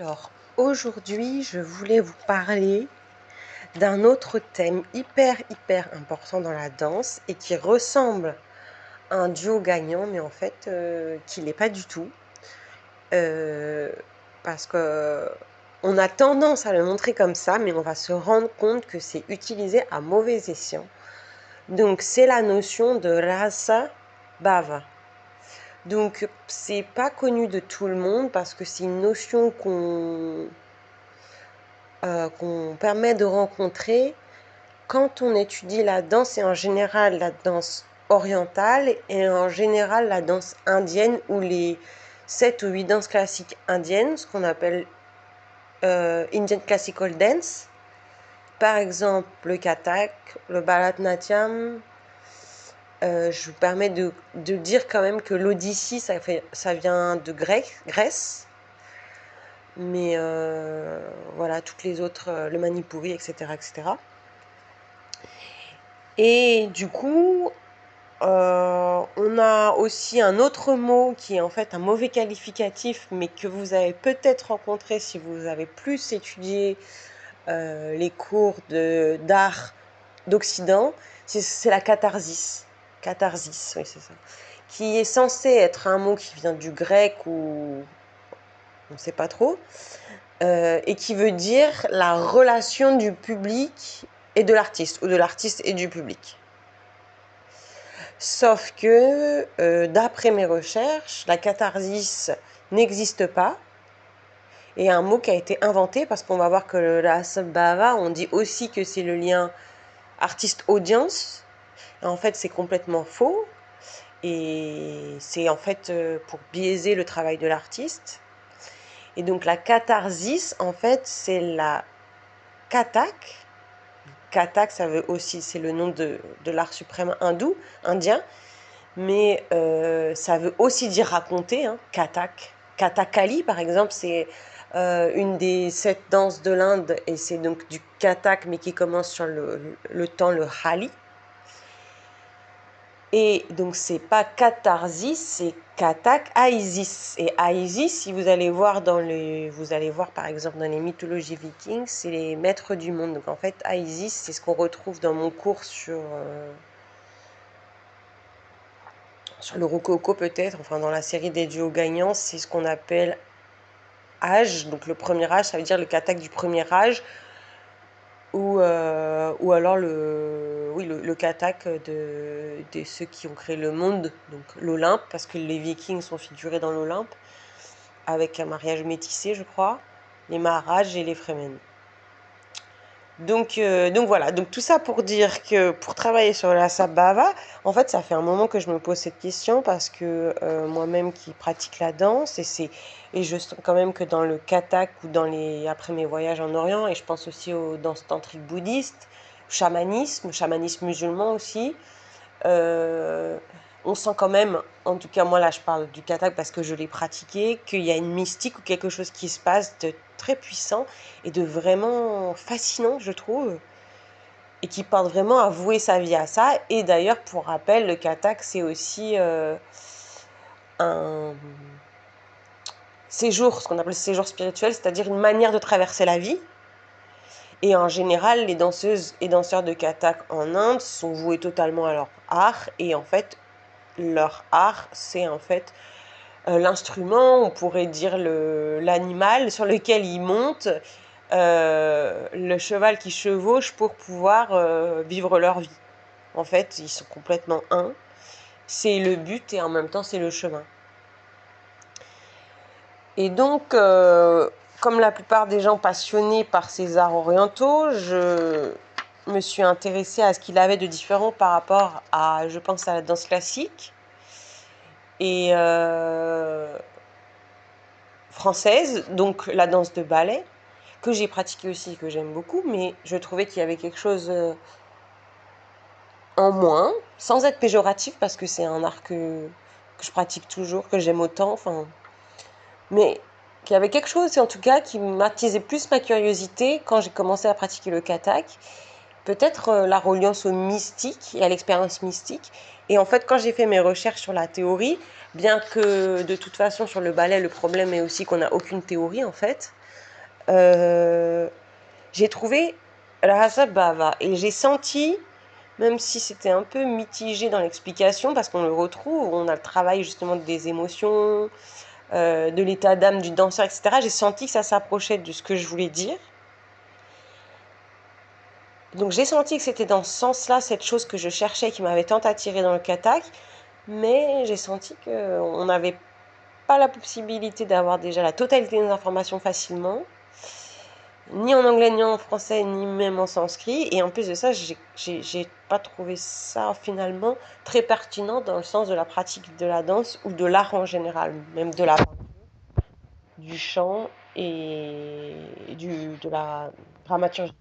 Alors, aujourd'hui, je voulais vous parler d'un autre thème hyper important dans la danse et qui ressemble à un duo gagnant, mais en fait, qui l'est pas du tout. Parce que on a tendance à le montrer comme ça, mais on va se rendre compte que c'est utilisé à mauvais escient. Donc, c'est la notion de rasa bava. Donc, c'est pas connu de tout le monde parce que c'est une notion qu'on permet de rencontrer quand on étudie la danse, et en général la danse orientale et en général la danse indienne ou les 7 ou 8 danses classiques indiennes, ce qu'on appelle Indian Classical Dance. Par exemple le Kathak, le Bharatanatyam. Je vous permets de dire quand même que l'Odissi, ça vient de Grèce. Mais voilà, toutes les autres, le Manipuri, etc., etc. Et du coup, on a aussi un autre mot qui est en fait un mauvais qualificatif, mais que vous avez peut-être rencontré si vous avez plus étudié les cours d'art d'Occident, c'est la catharsis. Catharsis, oui, c'est ça. Qui est censé être un mot qui vient du grec ou on ne sait pas trop, et qui veut dire la relation du public et de l'artiste, ou de l'artiste et du public. Sauf que, d'après mes recherches, la catharsis n'existe pas, et un mot qui a été inventé, parce qu'on va voir que la bhava, on dit aussi que c'est le lien artiste-audience. En fait, c'est complètement faux, et c'est en fait pour biaiser le travail de l'artiste. Et donc la catharsis, en fait, c'est la kathak. Kathak, ça veut aussi, c'est le nom de l'art suprême indien, mais ça veut aussi dire raconter, hein, Kathak. Kathakali, par exemple, c'est une des 7 danses de l'Inde, et c'est donc du Kathak, mais qui commence sur le temps, le Hali. Et donc, c'est pas catharsis, c'est Kathak Aisis. Et Aisis, si vous allez voir par exemple dans les mythologies vikings, c'est les maîtres du monde. Donc, en fait, Aisis, c'est ce qu'on retrouve dans mon cours sur le Rococo, peut-être, enfin, dans la série des duos gagnants, c'est ce qu'on appelle âge. Donc, le premier âge, ça veut dire le Kathak du premier âge. Ou alors le Kathak de ceux qui ont créé le monde, donc l'Olympe, parce que les Vikings sont figurés dans l'Olympe, avec un mariage métissé, je crois, les Maharajas et les Fremen. Donc voilà, donc tout ça pour dire que pour travailler sur la Sabhava, en fait, ça fait un moment que je me pose cette question parce que moi-même qui pratique la danse, et je sens quand même que dans le Kathak ou après mes voyages en Orient, et je pense aussi aux danses tantriques bouddhistes, chamanisme musulman aussi, on sent quand même, en tout cas moi là je parle du Kathak parce que je l'ai pratiqué, qu'il y a une mystique ou quelque chose qui se passe de très puissant et de vraiment fascinant, je trouve, et qui porte vraiment à vouer sa vie à ça. Et d'ailleurs, pour rappel, le Kathak, c'est aussi un séjour, ce qu'on appelle séjour spirituel, c'est-à-dire une manière de traverser la vie. Et en général, les danseuses et danseurs de Kathak en Inde sont voués totalement à leur art, et en fait, leur art, c'est en fait l'instrument, on pourrait dire l'animal sur lequel ils montent, le cheval qui chevauche pour pouvoir vivre leur vie. En fait, ils sont complètement un. C'est le but et en même temps, c'est le chemin. Et donc, comme la plupart des gens passionnés par ces arts orientaux, je me suis intéressée à ce qu'il avait de différent par rapport à, je pense, à la danse classique et française, donc la danse de ballet, que j'ai pratiquée aussi, que j'aime beaucoup, mais je trouvais qu'il y avait quelque chose en moins, sans être péjoratif, parce que c'est un art que je pratique toujours, que j'aime autant, enfin, mais qu'il y avait quelque chose, en tout cas, qui m'attisait plus ma curiosité quand j'ai commencé à pratiquer le Kathak. Peut-être la reliance au mystique et à l'expérience mystique. Et en fait, quand j'ai fait mes recherches sur la théorie, bien que de toute façon sur le ballet, le problème est aussi qu'on n'a aucune théorie en fait, Euh, j'ai trouvé Rasa Bava et j'ai senti, même si c'était un peu mitigé dans l'explication, parce qu'on le retrouve, on a le travail justement des émotions, de l'état d'âme du danseur, etc. J'ai senti que ça s'approchait de ce que je voulais dire. Donc j'ai senti que c'était dans ce sens-là, cette chose que je cherchais, qui m'avait tant attiré dans le katak, mais j'ai senti qu'on n'avait pas la possibilité d'avoir déjà la totalité des informations facilement, ni en anglais, ni en français, ni même en sanskrit. Et en plus de ça, j'ai pas trouvé ça finalement très pertinent dans le sens de la pratique de la danse ou de l'art en général, même de la du chant et de la dramaturgie.